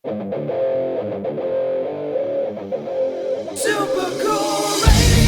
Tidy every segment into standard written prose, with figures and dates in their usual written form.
Super cool radio.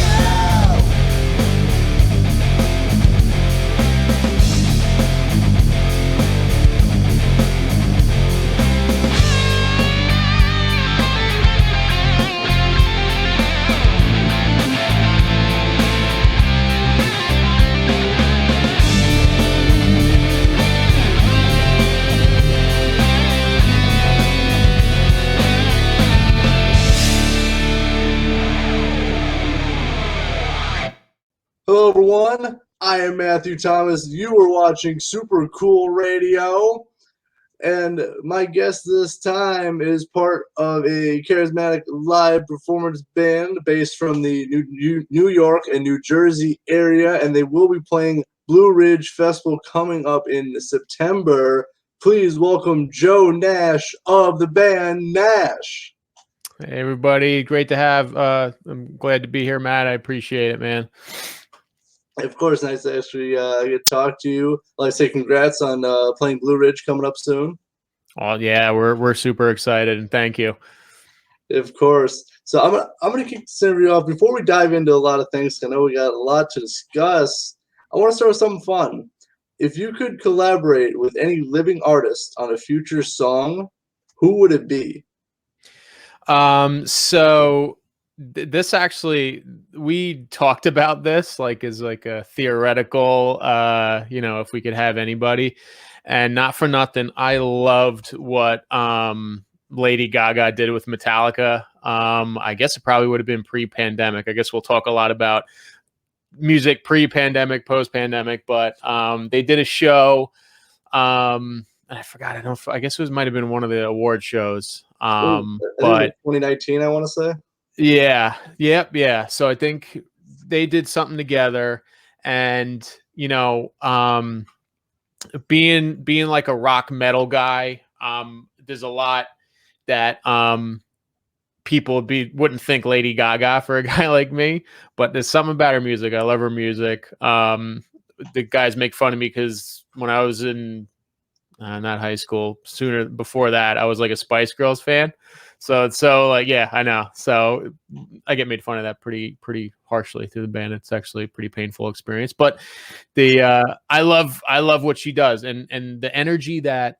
Hello, everyone. I am Matthew Thomas. You are watching Super Cool Radio. And my guest this time is part of a charismatic live performance band based from the New York and New Jersey area. And they will be playing Blue Ridge Festival coming up in September. Please welcome Joe Nash of the band Nash. Hey, everybody. Great to have. I'm glad to be here, Matt. I appreciate it, man. Of course, nice to actually get to talk to you. Like I say, congrats on playing Blue Ridge coming up soon. Oh yeah, we're super excited, and thank you. Of course. So I'm gonna kick this interview off before we dive into a lot of things. I know we got a lot to discuss. I want to start with something fun. If you could collaborate with any living artist on a future song, who would it be? So this actually, we talked about this like as like a theoretical, if we could have anybody, and not for nothing, I loved what Lady Gaga did with Metallica. I guess it probably would have been pre-pandemic. I guess we'll talk a lot about music pre-pandemic, post-pandemic, but they did a show. I forgot. I guess it might have been one of the award shows. But 2019, I want to say. Yeah. Yeah. So I think they did something together, and being like a rock metal guy, there's a lot that people wouldn't think Lady Gaga for a guy like me, but there's something about her music. I love her music. The guys make fun of me because when I was in not high school, sooner before that, I was like a Spice Girls fan. So like, yeah, I know. So I get made fun of that pretty harshly through the band. It's actually a pretty painful experience, but I love what she does, and the energy that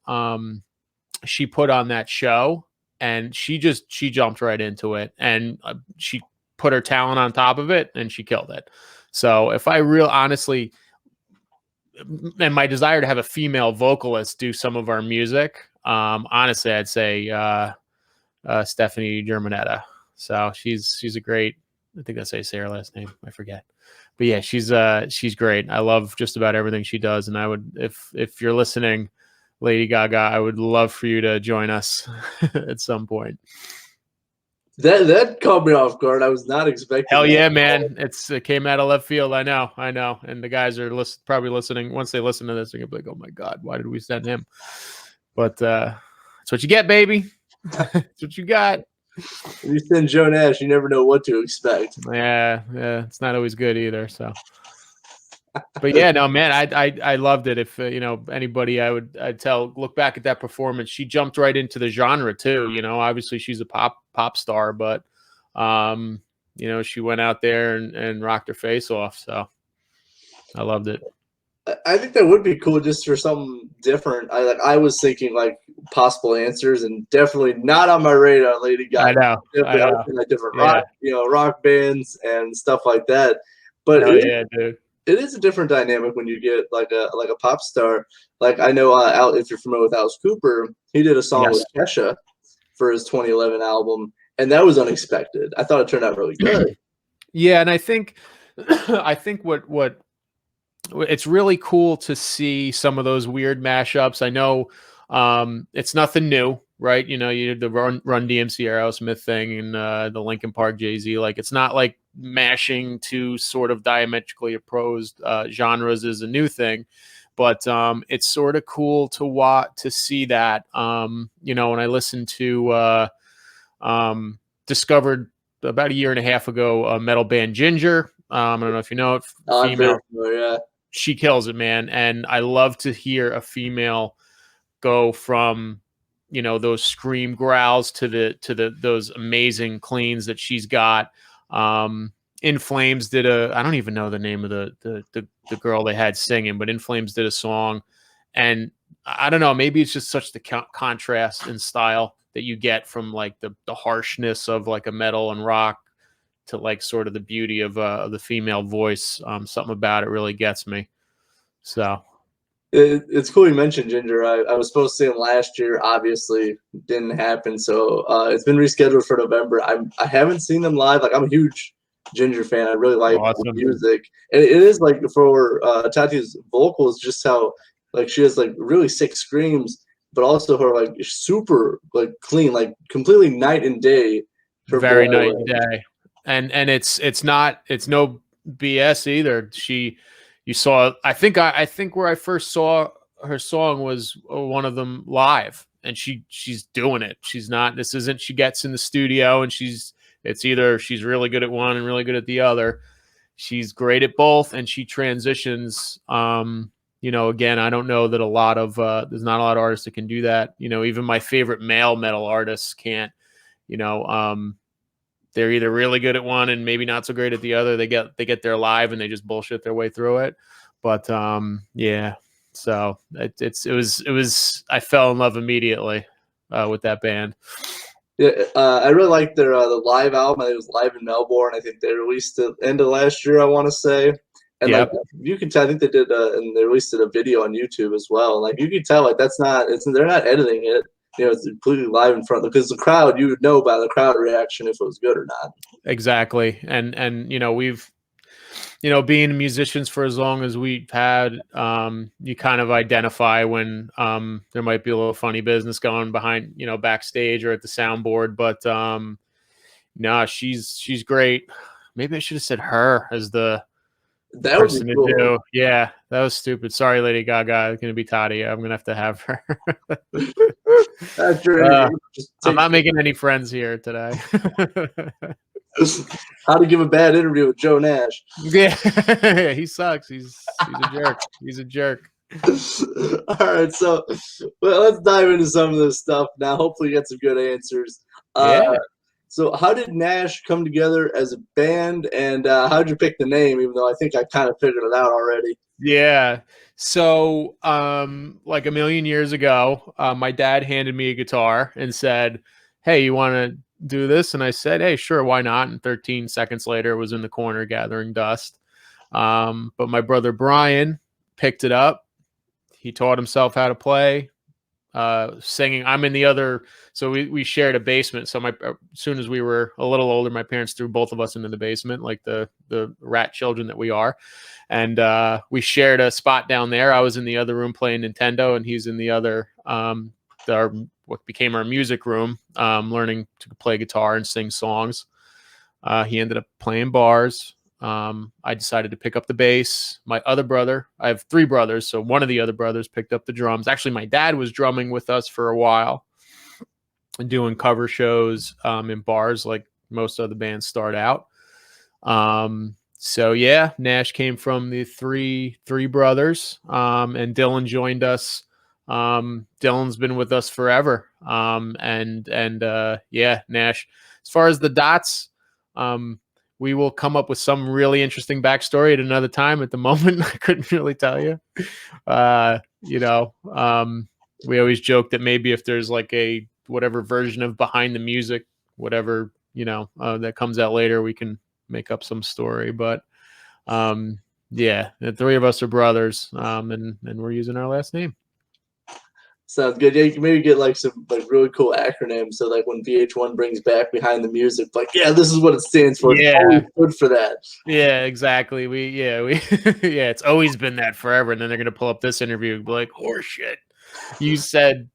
she put on that show, and she jumped right into it, and she put her talent on top of it, and she killed it. So if I honestly, and my desire to have a female vocalist do some of our music, honestly, I'd say Stephanie Germanetta. So she's a great, I think that's how you say her last name. I forget. But yeah, she's great. I love just about everything she does. And I would, if you're listening, Lady Gaga, I would love for you to join us at some point. That caught me off guard. I was not expecting. Hell yeah, man! It came out of left field. I know. And the guys are probably listening. Once they listen to this, they're gonna be like, "Oh my god, why did we send him?" But that's what you get, baby. That's what you got. If you send Joe Nash, you never know what to expect. Yeah, it's not always good either. So, but yeah, no, man, I loved it. If anybody, I'd tell, look back at that performance. She jumped right into the genre too. Obviously she's a pop star, but she went out there and rocked her face off. So I loved it. I think that would be cool just for something different. I was thinking like possible answers, and definitely not on my radar, Lady Gaga. I know. Like different rock, rock bands and stuff like that. But dude. It is a different dynamic when you get like a pop star. Like I know if you're familiar with Alice Cooper, he did a song with Kesha for his 2011 album, and that was unexpected. I thought it turned out really good. Yeah, and I think what it's really cool to see some of those weird mashups. I know it's nothing new, right? You did the Run DMC Aerosmith thing and the Linkin Park Jay-Z. Like, it's not like mashing two sort of diametrically opposed genres is a new thing, but it's sort of cool to see that. When I listened to discovered about a year and a half ago a metal band Ginger. I don't know if you know it. Female. Yeah. She kills it, man. And I love to hear a female go from those scream growls to the those amazing cleans that she's got. In Flames did I don't even know the name of the girl they had singing, but In Flames did a song, and I don't know, maybe it's just such the contrast in style that you get from like the harshness of like a metal and rock to like sort of the beauty of the female voice. Something about it really gets me. So it's cool you mentioned Ginger. I was supposed to see him last year, obviously didn't happen, so it's been rescheduled for November. I haven't seen them live. Like, I'm a huge Ginger fan. I really like the music, and it is like for Tati's vocals, just how like she has like really sick screams, but also her like super like clean, like completely night and day. Very night and day, and it's no BS either. You saw, I think where I first saw her song was one of them live, and she's doing it. She gets in the studio and it's either she's really good at one and really good at the other. She's great at both, and she transitions. Again, I don't know that there's not a lot of artists that can do that. Even my favorite male metal artists can't. They're either really good at one and maybe not so great at the other. They get there live and they just bullshit their way through it. But yeah, so it was I fell in love immediately with that band. Yeah, I really liked their the live album. It was live in Melbourne. I think they released it end of last year, I want to say. And like you can tell, I think they did, and they released a video on YouTube as well. Like you can tell, like they're not editing it. It's completely live in front, because the crowd, you would know by the crowd reaction if it was good or not. Exactly, and we've being musicians for as long as we've had, you kind of identify when there might be a little funny business going behind, backstage or at the soundboard. But no, she's great. Maybe I should have said her as the that person would be cool. Yeah, that was stupid. Sorry, Lady Gaga. It's gonna be Tati. I'm gonna have her. I'm not making any friends here today. How to give a bad interview with Joe Nash. Yeah, he sucks. He's a jerk. He's a jerk. All right, so let's dive into some of this stuff now. Hopefully, you get some good answers. Yeah. So, how did Nash come together as a band, and how did you pick the name? Even though I think I kind of figured it out already. Yeah. So, like a million years ago, my dad handed me a guitar and said, "Hey, you want to do this?" And I said, "Hey, sure, why not?" And 13 seconds later, it was in the corner gathering dust. But my brother Brian picked it up. He taught himself how to play, singing. I'm in the other, so we shared a basement. So as soon as we were a little older, my parents threw both of us into the basement, like the rat children that we are. And we shared a spot down there. I was in the other room playing Nintendo, and he's in the other, what became our music room, learning to play guitar and sing songs. He ended up playing bars. I decided to pick up the bass. My other brother, I have 3 brothers, so one of the other brothers picked up the drums. Actually, my dad was drumming with us for a while and doing cover shows in bars like most other bands start out. So yeah, Nash came from the three brothers, and Dylan joined us. Dylan's been with us forever. Yeah, Nash. As far as the dots, we will come up with some really interesting backstory at another time. At the moment, I couldn't really tell you. We always joke that maybe if there's like a whatever version of Behind the Music, whatever, that comes out later, we can make up some story. But yeah, the 3 of us are brothers, and we're using our last name. Sounds good. Yeah, you can maybe get like some like really cool acronyms. So like when VH1 brings back Behind the Music, like, yeah, this is what it stands for. Yeah, it's always good for that. Yeah, exactly. We yeah, it's always been that forever. And then they're gonna pull up this interview and be like, "Horseshit, you said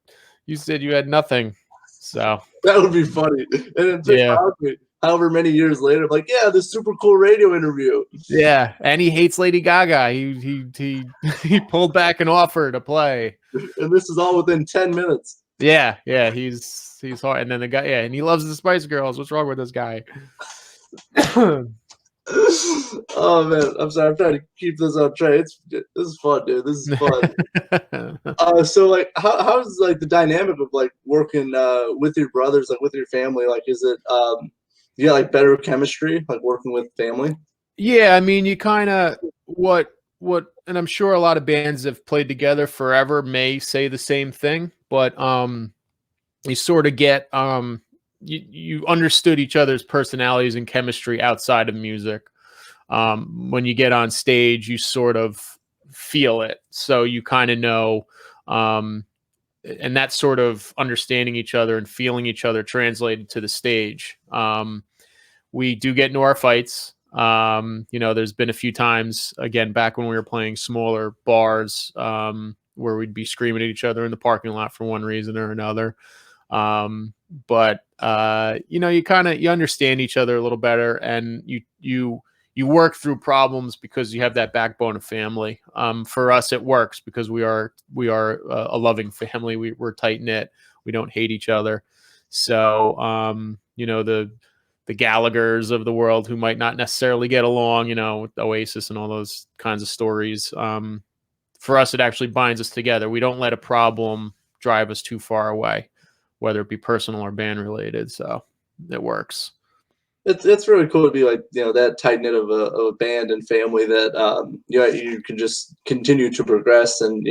you had nothing." So that would be funny. And then however many years later, like, yeah, this super cool radio interview. Yeah, and he hates Lady Gaga. He pulled back an offer to play. And this is all within 10 minutes. Yeah, he's hard. And then the guy, and he loves the Spice Girls. What's wrong with this guy? Oh man, I'm sorry. I'm trying to keep this on track. This is fun, dude. This is fun. So like, how's like the dynamic of like working with your brothers, like with your family? Like, is it you got like better chemistry, like working with family? Yeah, I mean, you kind of and I'm sure a lot of bands have played together forever may say the same thing, but you sort of get you understood each other's personalities and chemistry outside of music. When you get on stage, you sort of feel it, so you kind of know. And that sort of understanding each other and feeling each other translated to the stage. We do get into our fights. There's been a few times, again, back when we were playing smaller bars, where we'd be screaming at each other in the parking lot for one reason or another. But you understand each other a little better, and you work through problems because you have that backbone of family. For us, it works because we are a loving family. We're tight knit. We don't hate each other. So the Gallaghers of the world who might not necessarily get along, with Oasis and all those kinds of stories. For us, it actually binds us together. We don't let a problem drive us too far away, whether it be personal or band related. So it works. It's really cool to be like that tight knit of a band and family that you can just continue to progress and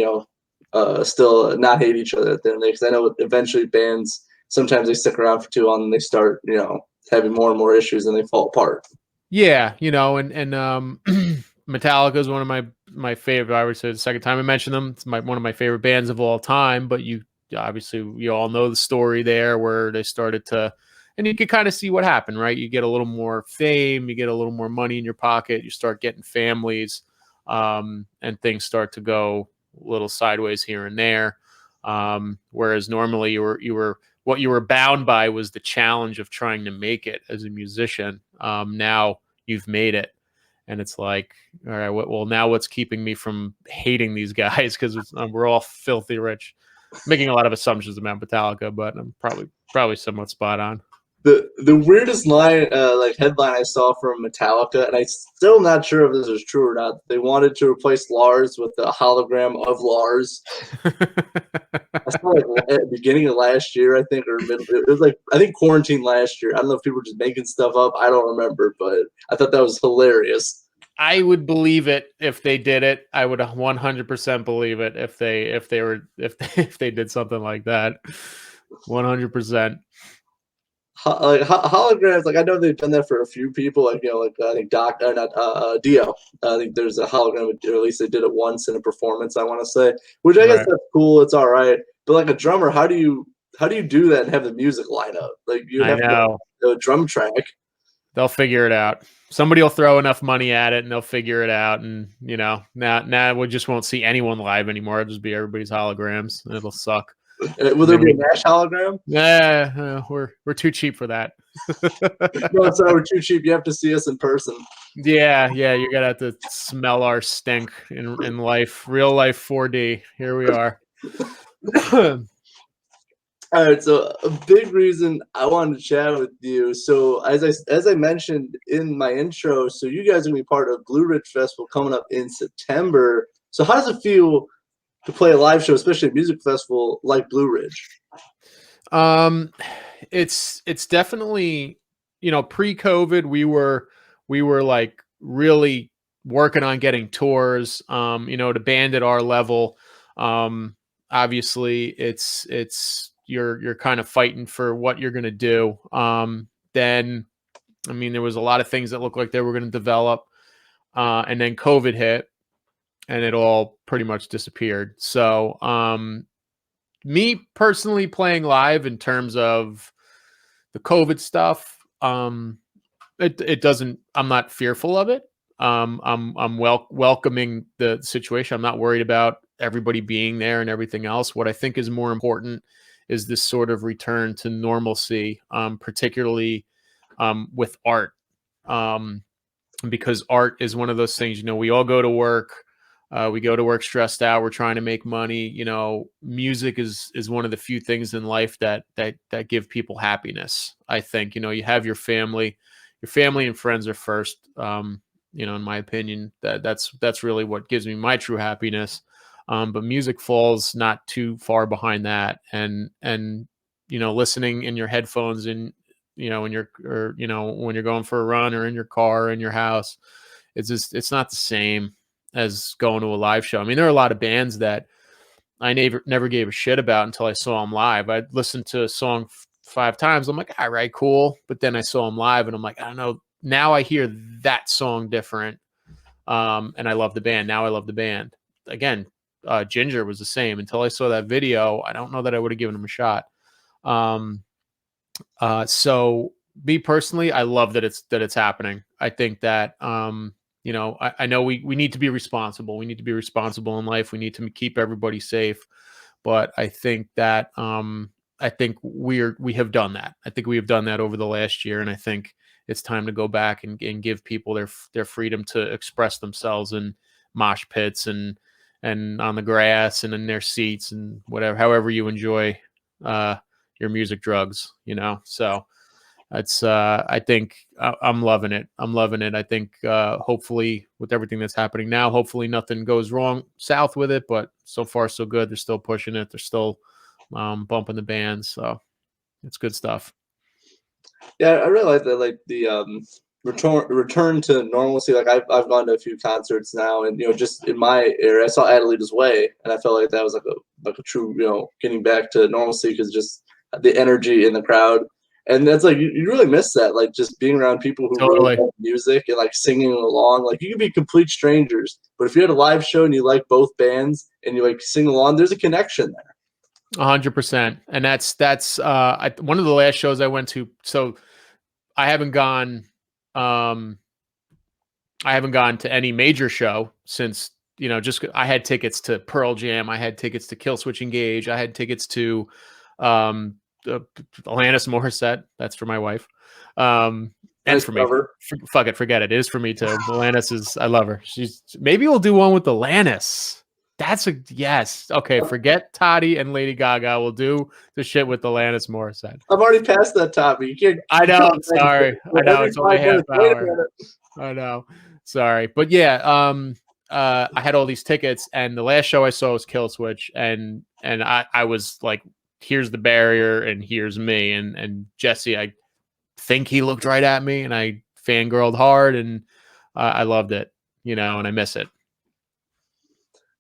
still not hate each other at the end of the day. Because I know eventually bands sometimes they stick around for too long and they start having more and more issues and they fall apart. Yeah, and Metallica is one of my favorite. I would say the second time I mentioned them, it's one of my favorite bands of all time. But you all know the story there where they started to, and you can kind of see what happened, right? You get a little more fame, you get a little more money in your pocket, you start getting families, and things start to go a little sideways here and there. Whereas normally you were what you were bound by was the challenge of trying to make it as a musician. Now you've made it, and it's like, all right, well, now what's keeping me from hating these guys? Because we're all filthy rich. Making a lot of assumptions about Metallica, but I'm probably somewhat spot on. The weirdest line, like headline I saw from Metallica, and I still not sure if this is true or not. They wanted to replace Lars with a hologram of Lars. I saw like at the beginning of last year, I think, or middle. It was like I think quarantine last year. I don't know if people were just making stuff up. I don't remember, but I thought that was hilarious. I would believe it if they did it. I would 100% believe it if they did something like that. 100%. Like holograms, like I know they've done that for a few people, like like I think Doc, or not Dio. I think there's a hologram, or at least they did it once in a performance. I want to say, which I guess Right. that's cool. It's all right, but like a drummer, how do you do that and have the music line up? Like you I have to know. have a drum track. They'll figure it out. Somebody will throw enough money at it and they'll figure it out. And now we just won't see anyone live anymore. It'll just be everybody's holograms. And it'll suck. Will there be a Nash hologram? Yeah, we're too cheap for that. No, sorry, we're too cheap. You have to see us in person. Yeah, you're gonna have to smell our stink in life, real life 4D. Here we are. All right, so a big reason I wanted to chat with you. So as I mentioned in my intro, so you guys are gonna be part of Blue Ridge Festival coming up in September. So how does it feel to play a live show, especially a music festival like Blue Ridge? It's definitely, pre-COVID we were like really working on getting tours, to band at our level. Obviously it's you're kind of fighting for what you're going to do. Then I mean there was a lot of things that looked like they were going to develop, and then COVID hit and it all pretty much disappeared. So me personally playing live in terms of the COVID stuff, it doesn't. I'm not fearful of it. I'm welcoming the situation. I'm not worried about everybody being there and everything else. What I think is more important is this sort of return to normalcy, particularly with art, because art is one of those things. We all go to work. We go to work stressed out. We're trying to make money. Music is one of the few things in life that give people happiness. I think you have your family, your family and friends are first. In my opinion, that's really what gives me my true happiness. But music falls not too far behind that, and listening in your headphones and when you're going for a run or in your car or in your house, it's not the same as going to a live show. I mean, there are a lot of bands that I never gave a shit about until I saw them live. I'd listened to a song 5 times. I'm like, all right, cool. But then I saw them live and I'm like, I don't know. Now I hear that song different. And I love the band. Now I love the band. Again, Ginger was the same. Until I saw that video, I don't know that I would have given him a shot. So me personally, I love that it's happening. I think that, I know we need to be responsible. We need to be responsible in life. We need to keep everybody safe. But I think that, I think we have done that. I think we have done that over the last year. And I think it's time to go back and give people their freedom to express themselves in mosh pits and on the grass and in their seats and whatever, however you enjoy, your music drugs, so it's I think I'm loving it. I think hopefully with everything that's happening now, hopefully nothing goes wrong south with it, but so far so good. They're still pushing it. They're still bumping the bands, so it's good stuff. Yeah, I really like that. Like the return to normalcy. Like I've gone to a few concerts now, and just in my area, I saw Adelita's Way, and I felt like that was like a true getting back to normalcy because just the energy in the crowd, and that's like you really miss that. Like just being around people who really Totally. love music and like singing along. Like you could be complete strangers, but if you had a live show and you like both bands and you like sing along, there's a connection there. 100%. And that's one of the last shows I went to. So I haven't gone to any major show since, just I had tickets to Pearl Jam, I had tickets to Killswitch Engage, I had tickets to Alanis Morissette. That's for my wife. And Nice for me. cover. Fuck it, forget it. It is for me too. Alanis is, I love her. Maybe we'll do one with Alanis. That's a yes. Okay, forget Toddy and Lady Gaga. We'll do the shit with Alanis Morissette. I've already passed that topic. You can't. I know. I'm sorry. I know Every it's only 5 half minutes, wait a hour. minute. I know. Sorry, but yeah. I had all these tickets, and the last show I saw was Killswitch, and I was like, here's the barrier, and here's me, and Jesse. I think he looked right at me, and I fangirled hard, and I loved it, and I miss it.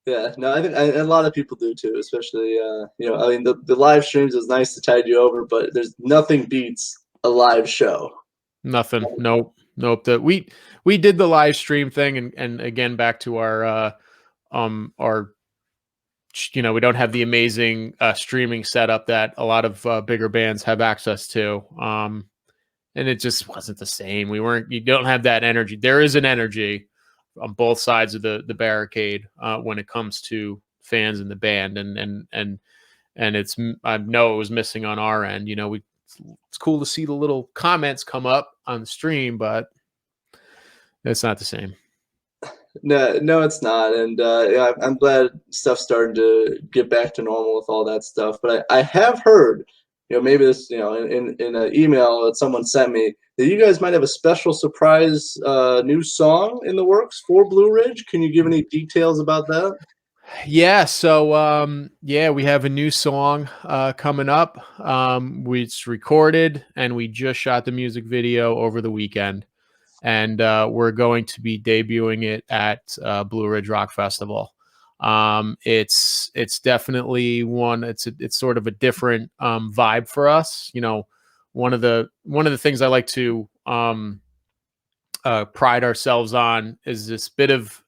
Yeah, no, I think a lot of people do too, especially I mean the live streams is nice to tide you over, but there's nothing beats a live show. Nothing. Nope. That we did the live stream thing, and again back to our we don't have the amazing streaming setup that a lot of bigger bands have access to. And it just wasn't the same. You don't have that energy. There is an energy on both sides of the barricade when it comes to fans in the band, and I know it was missing on our end. It's cool to see the little comments come up on the stream, but it's not the same. No, it's not, and yeah, I'm glad stuff's starting to get back to normal with all that stuff. But I have heard, maybe this, in an email that someone sent me, that you guys might have a special surprise new song in the works for Blue Ridge. Can you give any details about that? Yeah, so we have a new song coming up. It's recorded, and we just shot the music video over the weekend, and we're going to be debuting it at Blue Ridge Rock Festival. It's definitely it's sort of a different vibe for us. One of the things I like to pride ourselves on is this bit of,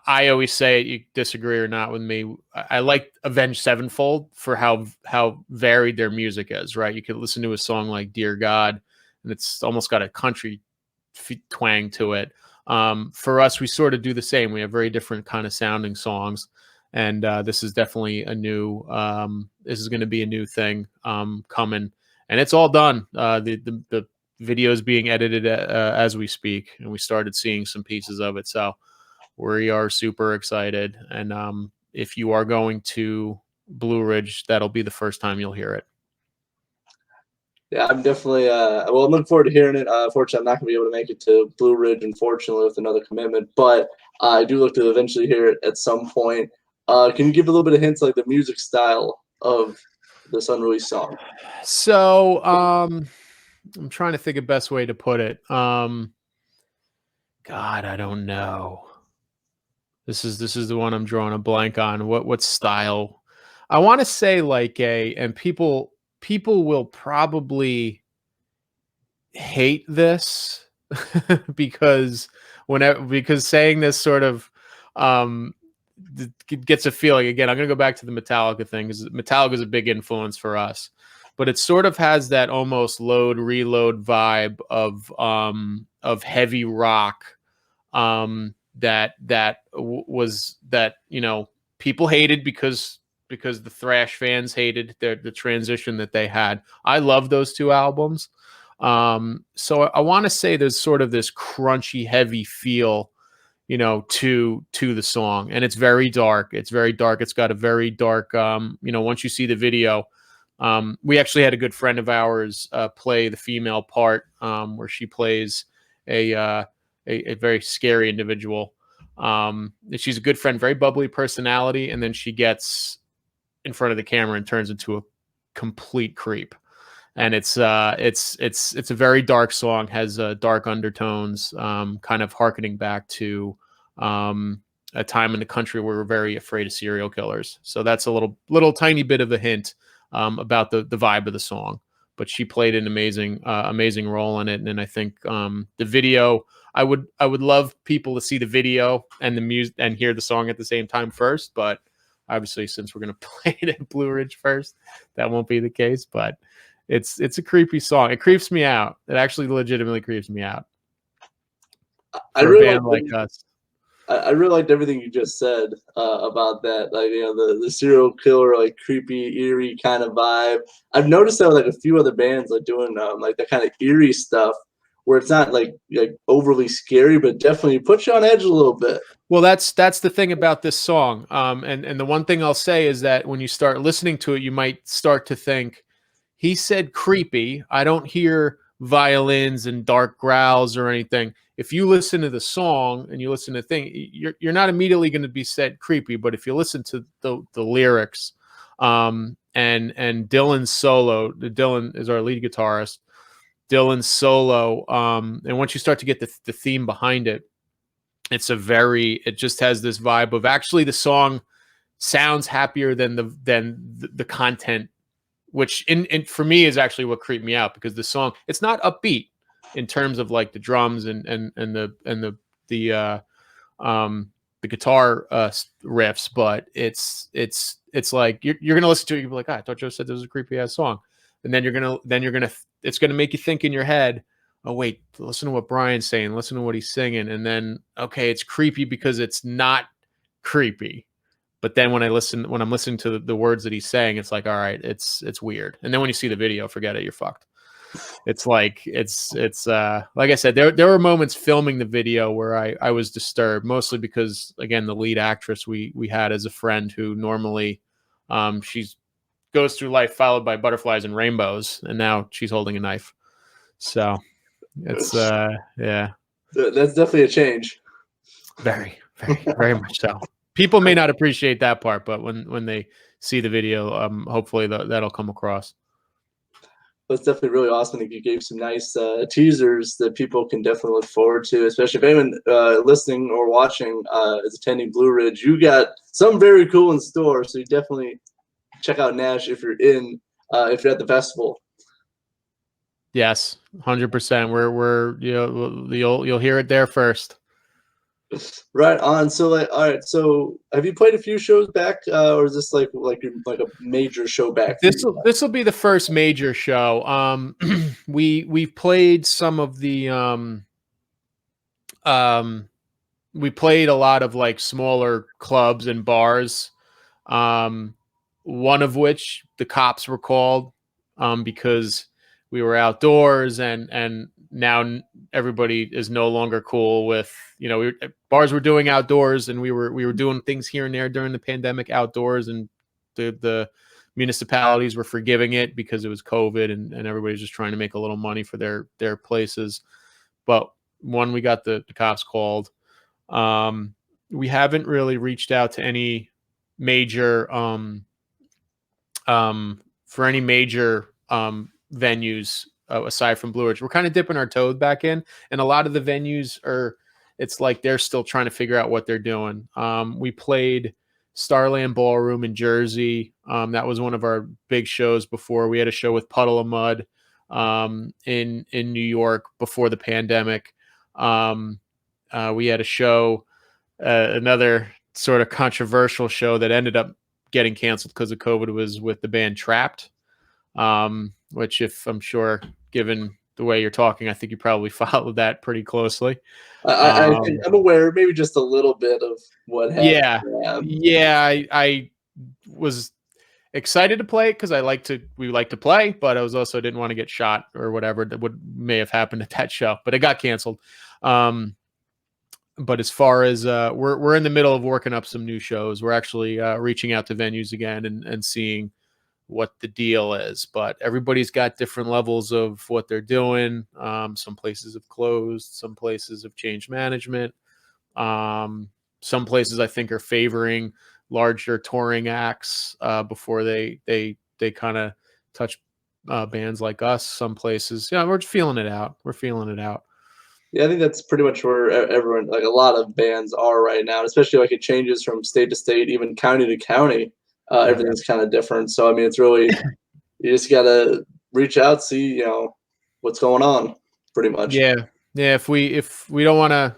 I always say it, you disagree or not with me, I like Avenged Sevenfold for how varied their music is, right? You could listen to a song like Dear God, and it's almost got a country twang to it. For us, we sort of do the same. We have very different kind of sounding songs, and this is definitely this is going to be a new thing coming, and it's all done. The video is being edited as we speak, and we started seeing some pieces of it, so we are super excited. And if you are going to Blue Ridge, that'll be the first time you'll hear it. Yeah, I'm definitely well, I'm looking forward to hearing it. Unfortunately, I'm not gonna be able to make it to Blue Ridge, unfortunately, with another commitment, but I do look to eventually hear it at some point. Can you give a little bit of hints, like the music style of this unreleased song? So, I'm trying to think of best way to put it. God, I don't know. This is the one I'm drawing a blank on. What style? I want to say like and people will probably hate this because because saying this sort of um gets a feeling. Again, I'm gonna go back to the Metallica thing because Metallica is a big influence for us, but it sort of has that almost load reload vibe of heavy rock was that people hated because the thrash fans hated the transition that they had. I love those two albums. So I want to say there's sort of this crunchy, heavy feel, to the song, and it's very dark. It's very dark. It's got a very dark. Once you see the video, we actually had a good friend of ours play the female part, where she plays a very scary individual. She's a good friend, very bubbly personality, and then she gets in front of the camera and turns into a complete creep. And it's a very dark song, has dark undertones, kind of harkening back to a time in the country where we're very afraid of serial killers. So that's a little tiny bit of a hint about the vibe of the song. But she played an amazing role in it, and I think the video. I would love people to see the video and the music and hear the song at the same time first, but obviously since we're going to play it at Blue Ridge first, that won't be the case. But it's a creepy song. It creeps me out. It actually legitimately creeps me out I for a really band like us. I really liked everything you just said about that. Like, the serial killer, like creepy, eerie kind of vibe. I've noticed that with like a few other bands, like doing like that kind of eerie stuff, where it's not like overly scary, but definitely puts you on edge a little bit. Well, that's the thing about this song. And the one thing I'll say is that when you start listening to it, you might start to think, he said creepy. I don't hear violins and dark growls or anything. If you listen to the song and you listen to the thing, you're not immediately going to be said creepy. But if you listen to the lyrics, and Dylan's solo, Dylan is our lead guitarist. Dylan's solo, and once you start to get the theme behind it, it just has this vibe of actually the song sounds happier than the content, which in for me is actually what creeped me out, because the song, it's not upbeat in terms of like the drums and the guitar riffs, but it's like you're gonna listen to it, you'll be like, I thought Joe said this was a creepy ass song, and then it's gonna make you think in your head, oh wait, listen to what Brian's saying, listen to what he's singing, and then okay, it's creepy because it's not creepy. But then when I'm listening to the words that he's saying, it's like, all right, it's weird. And then when you see the video, forget it, you're fucked. It's like like I said, there were moments filming the video where I was disturbed, mostly because again, the lead actress we had as a friend who normally she's goes through life followed by butterflies and rainbows, and now she's holding a knife. So it's yeah. That's definitely a change. Very, very, very much so. People may not appreciate that part, but when they see the video, hopefully that'll come across. That's definitely really awesome. I think you gave some nice teasers that people can definitely look forward to, especially if anyone listening or watching is attending Blue Ridge. You got something very cool in store, so you definitely check out Nash if you're if you're at the festival. Yes, 100%. We're you'll hear it there first. Right on. So like, all right. So have you played a few shows back, or is this like a major show back? This will be the first major show. We've played some of the we played a lot of like smaller clubs and bars. One of which the cops were called because we were outdoors, and now everybody is no longer cool with, bars were doing outdoors, and we were doing things here and there during the pandemic outdoors, and the municipalities were forgiving it because it was COVID and everybody's just trying to make a little money for their places. But we got the cops called. We haven't really reached out to any major for any major venues aside from Blue Ridge. We're kind of dipping our toes back in, and a lot of the venues it's like they're still trying to figure out what they're doing. We played Starland Ballroom in Jersey. That was one of our big shows before. We had a show with Puddle of Mud in New York before the pandemic. We had a show, another sort of controversial show that ended up getting canceled because of COVID, was with the band Trapped, which, if I'm sure, given the way you're talking, I think you probably followed that pretty closely. I'm aware, maybe just a little bit of what happened. I was excited to play it because we like to play, but I was also didn't want to get shot or whatever that may have happened at that show, but it got canceled. But as far as we're in the middle of working up some new shows. We're actually reaching out to venues again and seeing what the deal is, but everybody's got different levels of what they're doing. Some places have closed, some places have changed management. Some places I think are favoring larger touring acts before they kind of touch bands like us. Some places, we're just feeling it out. Yeah, I think that's pretty much where everyone, like a lot of bands, are right now. Especially like it changes from state to state, even county to county. Everything's kind of different. So I mean, it's really you just gotta reach out, see what's going on, pretty much. Yeah. If we don't want to,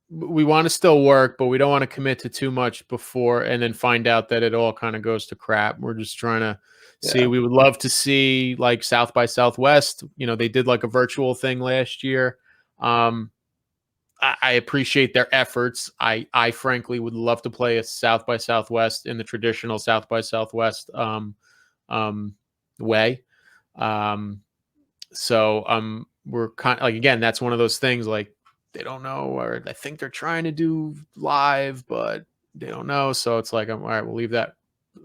we want to still work, but we don't want to commit to too much before and then find out that it all kind of goes to crap. We're just trying to see. We would love to see like South by Southwest. They did like a virtual thing last year. I appreciate their efforts. I frankly would love to play a South by Southwest in the traditional South by Southwest way. So we're kind of like, again, that's one of those things like they don't know, or I think they're trying to do live, but they don't know. So it's like, all right, we'll leave that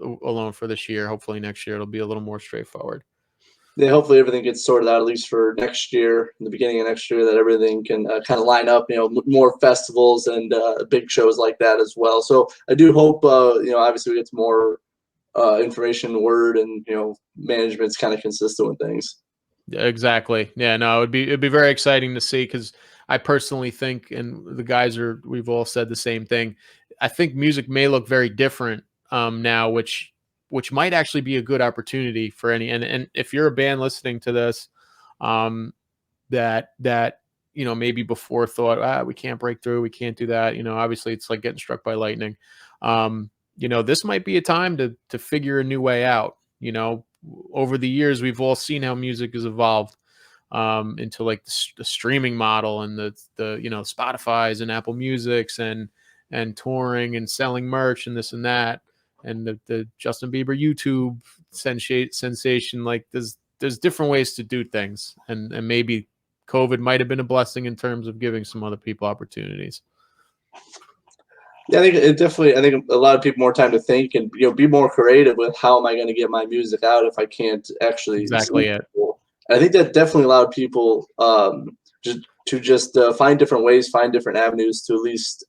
alone for this year. Hopefully next year it'll be a little more straightforward. Yeah, hopefully everything gets sorted out at least for next year, in the beginning of next year, that everything can kind of line up, more festivals and big shows like that as well. So I do hope, obviously we get more information, word, and management's kind of consistent with things. Yeah, exactly. Yeah, no, it'd be very exciting to see, because I personally think, and the guys we've all said the same thing. I think music may look very different now, which might actually be a good opportunity for any. And if you're a band listening to this, that maybe before thought, we can't break through, we can't do that. Obviously it's like getting struck by lightning. This might be a time to figure a new way out. Over the years, we've all seen how music has evolved into like the streaming model and the Spotify's and Apple Music's and touring and selling merch and this and that, and the Justin Bieber YouTube sensation. Like there's different ways to do things, and maybe COVID might have been a blessing in terms of giving some other people opportunities. Yeah, I think a lot of people more time to think and be more creative with how am I going to get my music out if I can't actually Exactly see it. people. And I think that definitely allowed people just find different ways, find different avenues to at least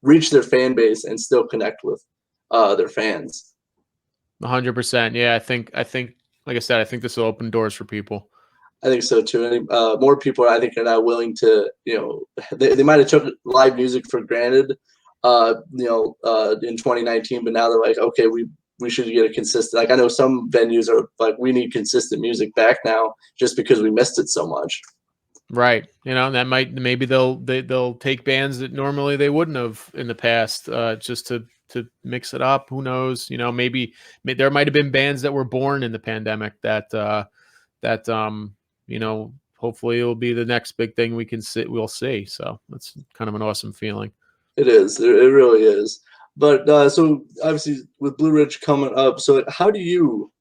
reach their fan base and still connect with their fans. 100%. Yeah, I think like I said, I think this will open doors for people. I think so too. And more people, I think, are now willing to, they might have took live music for granted, in 2019, but now they're like, okay, we should get a consistent. Like I know some venues are like, we need consistent music back now, just because we missed it so much. Right. That maybe they'll take bands that normally they wouldn't have in the past, just to mix it up. Who knows? Maybe there might have been bands that were born in the pandemic that hopefully it'll be the next big thing we'll see. So that's kind of an awesome feeling. It is. It really is. But so obviously with Blue Ridge coming up, so how do you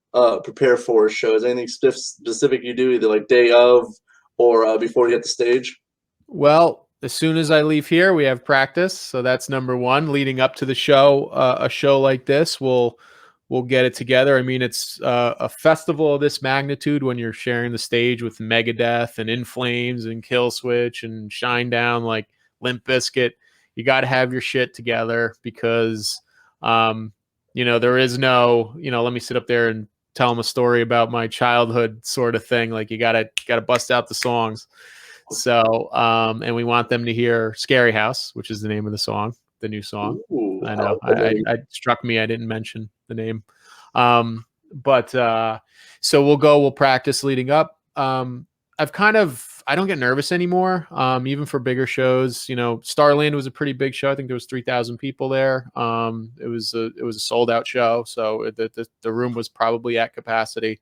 prepare for shows? Anything specific you do, either like day of or before you hit the stage? Well, as soon as I leave here, we have practice. So that's number one. Leading up to the show, a show like this, we'll we'll get it together. I mean, it's a festival of this magnitude when you're sharing the stage with Megadeth and In Flames and Killswitch and Shinedown, like Limp Bizkit. You got to have your shit together because, there is no, let me sit up there and tell them a story about my childhood sort of thing. Like you gotta bust out the songs. So, and we want them to hear Scary House, which is the name of the song, the new song. Ooh, I know. I struck me. I didn't mention the name. But so we'll practice leading up. I don't get nervous anymore. Even for bigger shows, Starland was a pretty big show. I think there was 3,000 people there. It was a sold out show. So the room was probably at capacity.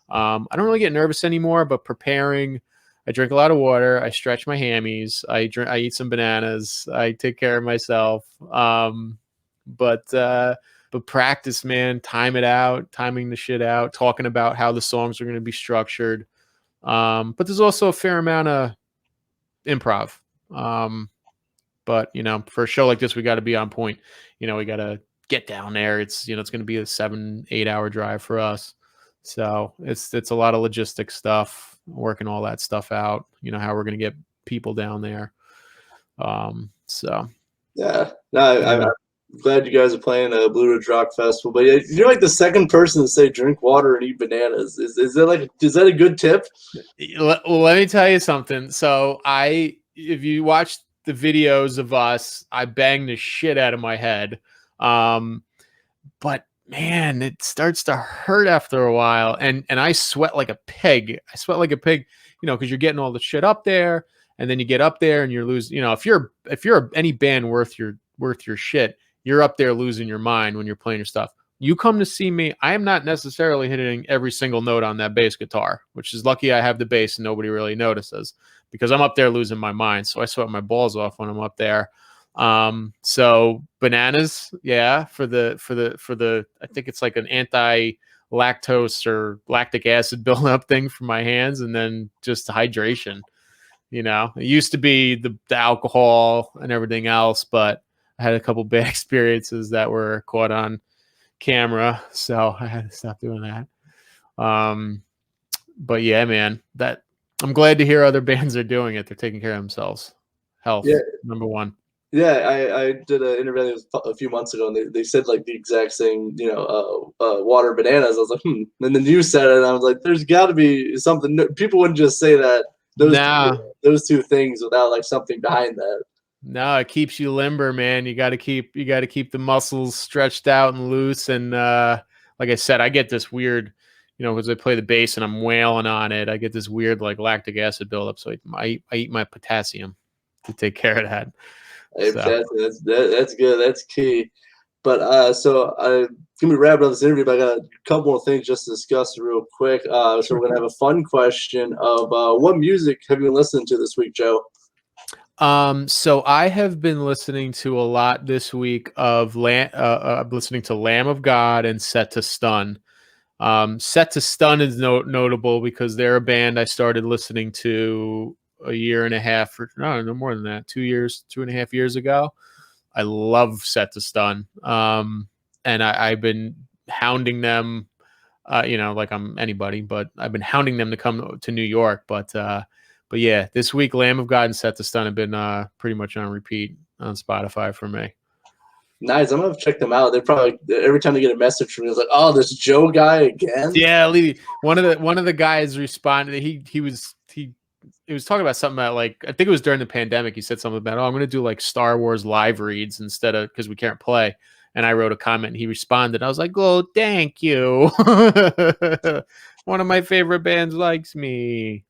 I don't really get nervous anymore, but preparing, I drink a lot of water. I stretch my hammies. I eat some bananas. I take care of myself. But practice, man, timing the shit out, talking about how the songs are going to be structured. But there's also a fair amount of improv. But for a show like this, we got to be on point. We got to get down there. It's it's going to be a 7-8 hour drive for us. So it's a lot of logistic stuff, working all that stuff out, how we're going to get people down there. So yeah, no, I'm glad you guys are playing a Blue Ridge Rock Festival. But you're like the second person to say drink water and eat bananas. Is that a good tip? Well, let me tell you something. So if you watch the videos of us, I bang the shit out of my head. But man, it starts to hurt after a while. And I sweat like a pig. Because you're getting all the shit up there, and then you get up there and you're losing, if you're any band worth your shit, you're up there losing your mind when you're playing your stuff. You come to see me, I am not necessarily hitting every single note on that bass guitar, which is lucky I have the bass and nobody really notices, because I'm up there losing my mind. So I sweat my balls off when I'm up there. So bananas, yeah, for the I think it's like an anti-lactose or lactic acid buildup thing for my hands, and then just hydration. It used to be the alcohol and everything else, but I had a couple bad experiences that were caught on camera, so I had to stop doing that. But yeah, man, that I'm glad to hear other bands are doing it. They're taking care of themselves. Health, number one. Yeah, I did an interview a few months ago, and they said like the exact same, water bananas. I was like, And then you said it, and I was like, there's got to be something. People wouldn't just say that those two things without like something behind that. No, it keeps you limber, man. You got to keep the muscles stretched out and loose. And like I said, I get this weird, because I play the bass and I'm wailing on it. I get this weird like lactic acid buildup. So I eat my potassium to take care of that. Hey, so. That's good. That's key. But so I'm gonna be wrapping up this interview, but I got a couple more things just to discuss real quick. So we're gonna have a fun question of what music have you been listening to this week, Joe? So I have been listening to a lot this week of listening to Lamb of God and Set to Stun. Set to Stun is notable because they're a band I started listening to a year and a half, no more than that, 2.5 years ago. I love Set to Stun. And I've been hounding them, like I'm anybody, but I've been hounding them to come to New York. But yeah, this week, Lamb of God and Set to Stun have been pretty much on repeat on Spotify for me. Nice. I'm gonna check them out. They're probably every time they get a message from me, it's like, "Oh, this Joe guy again." Yeah, one of the guys responded. He was talking about something about, like, I think it was during the pandemic. He said something about, I'm going to do like Star Wars live reads instead of, because we can't play. And I wrote a comment and he responded. I was like, oh, thank you. One of my favorite bands likes me.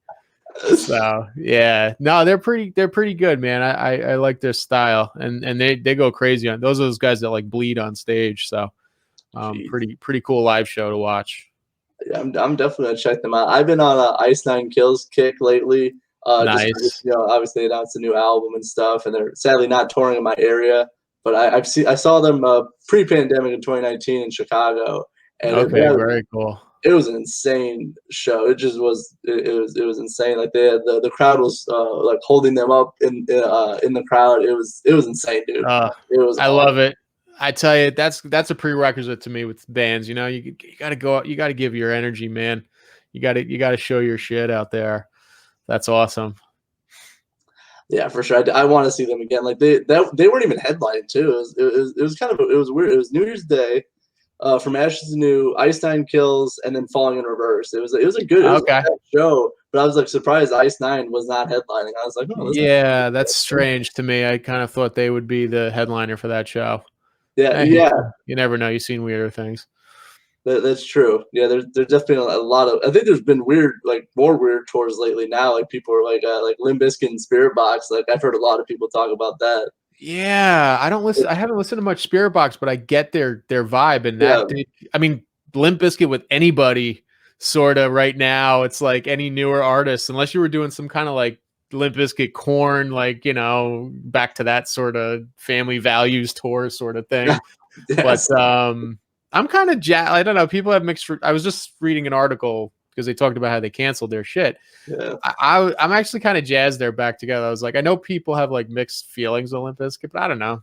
So yeah, no, they're pretty good, man. I like their style, and they go crazy on those. Are those guys that like bleed on stage. So pretty cool live show to watch. Yeah, I'm definitely gonna check them out. I've been on a Ice Nine Kills kick lately. Nice. Just, obviously they announced a new album and stuff, and they're sadly not touring in my area. But I saw them pre-pandemic in 2019 in Chicago. And very cool. It was an insane show. It just was. It was insane. Like the crowd was like holding them up in the crowd. It was insane, dude. I love it. I tell you, that's a prerequisite to me with bands. You know, you got to go out, you got to give your energy, man. You got to show your shit out there. That's awesome. Yeah, for sure. I want to see them again. Like they weren't even headlining too. It was kind of it was weird. It was New Year's Day, from Ashes to New, Ice Nine Kills, and then Falling in Reverse. It was a good Okay. show, but I was like surprised Ice Nine was not headlining. I was like, oh, Yeah, that's strange to me. I kind of thought they would be the headliner for that show. yeah, Hey, yeah. you never know. You've seen weirder things. That's true. Yeah, there's definitely a lot of. I think there's been weird, like more weird tours lately now. Like people are like Limp Bizkit and Spirit Box. Like I've heard a lot of people talk about that. Yeah, I don't listen. I haven't listened to much Spirit Box, but I get their vibe, and Yeah, I mean, Limp Bizkit with anybody, sort of right now. It's like any newer artist, unless you were doing some kind of like Limp Bizkit Corn, like back to that sort of family values tour sort of thing. yes. But I'm kind of I don't know. People have mixed. I was just reading an article because they talked about how they canceled their shit. Yeah. I'm actually kind of jazzed they're back together. I was like, I know people have like mixed feelings on Limp Bizkit, but I don't know.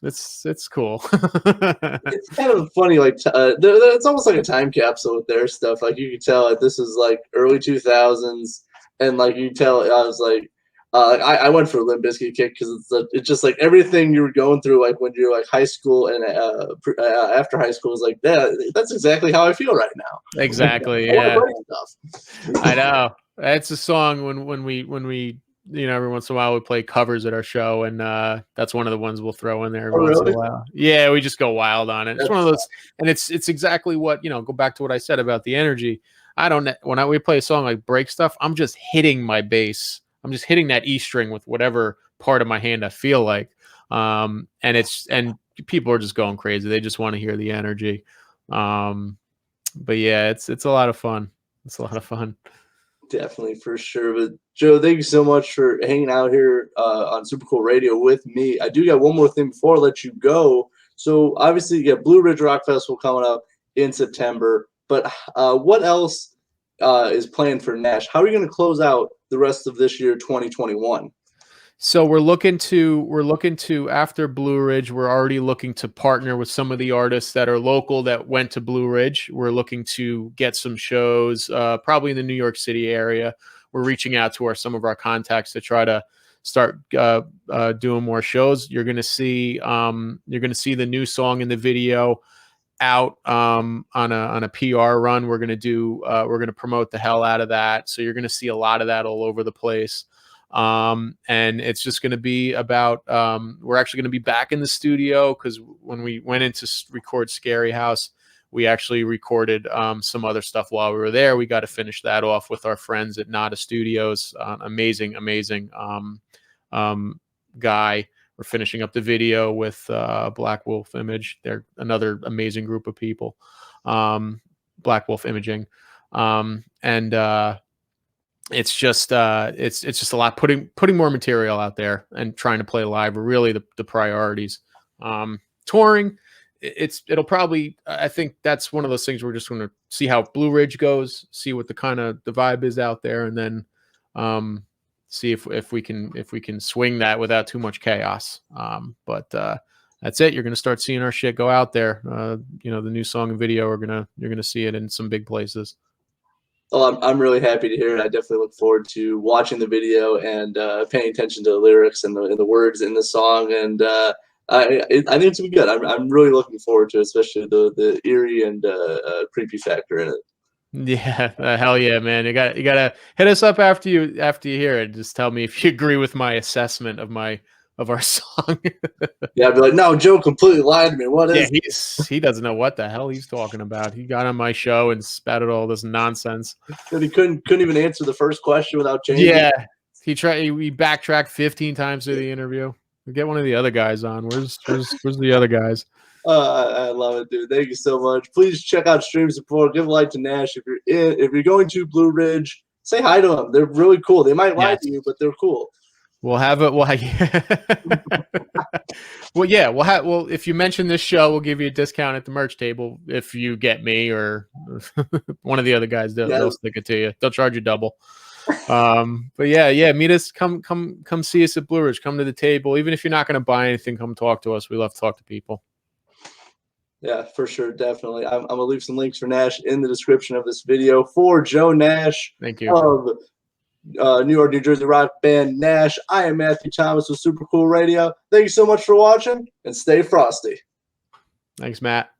It's cool. It's kind of funny, like it's almost like a time capsule with their stuff. Like you can tell, like this is like early 2000s, and like you can tell, I was like, I went for a Limp Bizkit kick because it's just like everything you were going through, like when you're like high school and after high school is like that's exactly how I feel right now. Exactly. I want Yeah, to write stuff. I know. It's a song when we every once in a while we play covers at our show, and that's one of the ones we'll throw in there every Oh, once in really? a while. Yeah, we just go wild on it. It's one of those, and it's exactly what go back to what I said about the energy. We play a song like Break Stuff, I'm just hitting my bass. I'm just hitting that E string with whatever part of my hand I feel like. And people are just going crazy. They just want to hear the energy. But yeah, it's a lot of fun. It's a lot of fun. Definitely, for sure. But Joe, thank you so much for hanging out here on Super Cool Radio with me. I do got one more thing before I let you go. So obviously, you got Blue Ridge Rock Festival coming up in September. But what else is planned for Nash? How are you going to close out the rest of this year, 2021? So we're looking to after Blue Ridge, we're already looking to partner with some of the artists that are local that went to Blue Ridge. We're looking to get some shows, probably in the New York City area. We're reaching out to some of our contacts to try to start doing more shows. You're gonna see the new song in the video out on a PR run. We're gonna promote the hell out of that. So you're gonna see a lot of that all over the place. And it's just going to be about we're actually going to be back in the studio because when we went in to record Scary House, we actually recorded some other stuff while we were there. We got to finish that off with our friends at Nada Studios. Amazing guy. We're finishing up the video with Black Wolf Image. They're another amazing group of people. Black Wolf Imaging. It's just a lot, putting more material out there and trying to play live are really the priorities. Touring, it'll probably, I think that's one of those things we're just going to see how Blue Ridge goes, see what the vibe is out there, and then see if we can swing that without too much chaos. But that's it. You're going to start seeing our shit go out there. The new song and video you're going to see it in some big places. Oh, I'm really happy to hear it. I definitely look forward to watching the video and paying attention to the lyrics and the words in the song. And I think it's gonna be good. I'm really looking forward to it, especially the eerie and creepy factor in it. Yeah, hell yeah, man! You gotta hit us up after you hear it. Just tell me if you agree with my assessment of our song. Yeah, I'd be like, no, Joe completely lied to me. What is? Yeah, he doesn't know what the hell he's talking about. He got on my show and spouted all this nonsense. And he couldn't even answer the first question without changing. Yeah, he backtracked 15 times through the interview. We'll get one of the other guys on. Where's the other guys? I love it, dude. Thank you so much. Please check out Stream Support. Give a like to Nash. If you're going to Blue Ridge, say hi to them. They're really cool. They might lie to you, but they're cool. We'll have it. Well, if you mention this show, we'll give you a discount at the merch table if you get me or one of the other guys. They'll stick it to you. They'll charge you double. But yeah, meet us. Come see us at Blue Ridge. Come to the table. Even if you're not going to buy anything, come talk to us. We love to talk to people. Yeah, for sure, definitely. I'm gonna leave some links for Nash in the description of this video. For Joe Nash Thank you. of New York, New Jersey rock band Nash, I am Matthew Thomas with Super Cool Radio. Thank you so much for watching, and stay frosty. Thanks, Matt.